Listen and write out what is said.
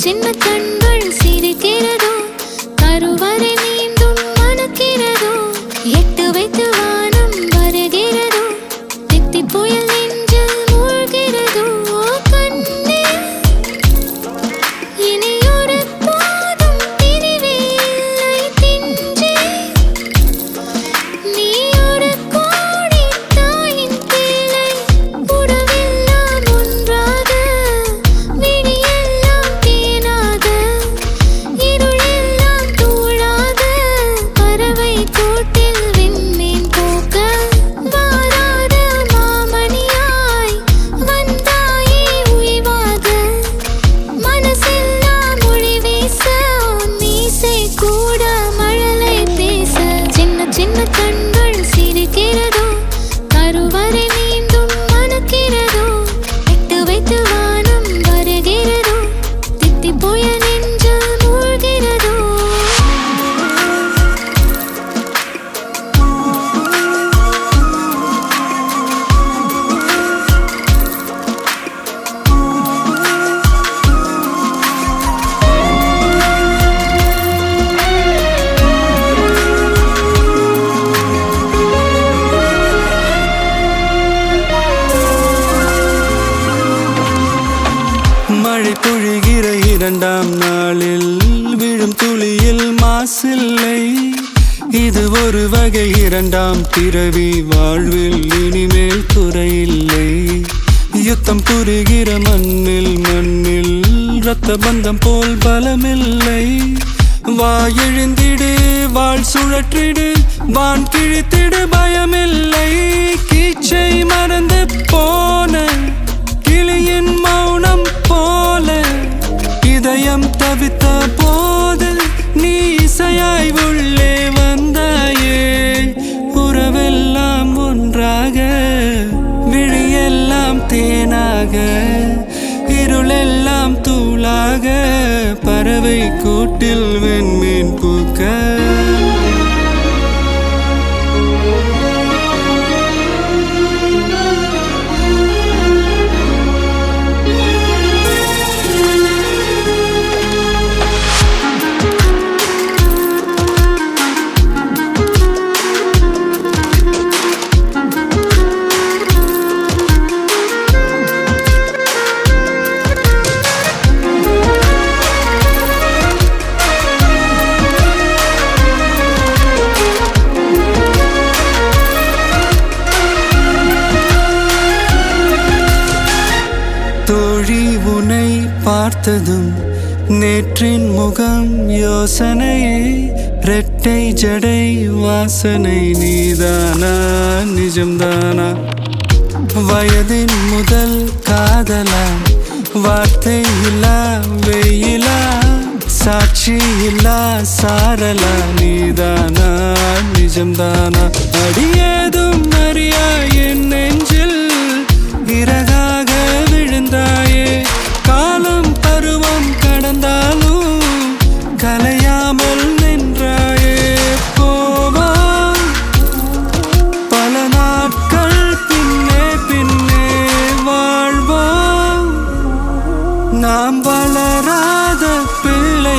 சின்ன கண்கள் சிரிக்கிறதோ கருவறை மீண்டும் மணக்கிறதோ எட்டு வைத்து வானம் வருகிறதோ தித்தி புயல் நெஞ்சில் மூழ்கிறதோ கண்ணே இனியொரு போதும் பிரிவே இல்லை தின்றே நீ ஒரு கோடி தாயின் பிள்ளை உறவெல்லாம் ஒன்றாக விழியெல்லாம் தேனாக இருளெல்லாம் தூளாக பறவை கூட்டில் விண்மீன் போக்க வாராத மாமணியாய் வந்தாயே உய்வாக மனசெல்லாம் மொழி வீச மீசை கூட மழலை பேச சின்ன சின்ன கண்கள் சிரிக்கிறதோ கருவறை மீண்டும் மணக்கிறதோ எட்டு வைத்து வானம் வருகிறதோ தித்தி புயல் நெஞ்சில் மூழ்கிறதோ மழை பொழிகிற இரண்டாம் நாளில் விழும் துளியில் மாசில்லை இது ஒரு வகை இரண்டாம் பிறவி வாழ்வில் இனிமேல் குறையில்லை யுத்தம் புரிகிற மண்ணில் இரத்த பந்தம் போல் பலமில்லை வா எழுந்திடு வாழ் சுழற்றிடு வான் கிழித்திடு பயமில்லை கீச்சை மறந்து போன கிளியின் மௌனம் போல இதயம் தவித்த போது நீ இசையாய் உள்ளே வந்தாயே உறவெல்லாம் ஒன்றாக விழியெல்லாம் தேனாக இருளெல்லாம் தூளாக பறவை கூட்டில் வெண்மீன் பூக்க தோழி உன்னை பார்த்ததும் நேற்றின் முகம் யோசனையே ரெட்டை ஜடை வாசனை நீதானா நிஜம்தானா வயதின் முதல் காதலா வார்த்தை இல்லா வெயிலா சாட்சி இல்லா சாரலா நீதானா நிஜம்தானா அடியேதும் அறியா என் நெஞ்சில் இறகாக விழுந்தாயே காலம் பருவம் கடந்தாலும் கலையாமல் நின்றாயே போவா பல நாட்கள் பின்னே பின்னே வாழ்வோம் நாம் வளராத பிள்ளை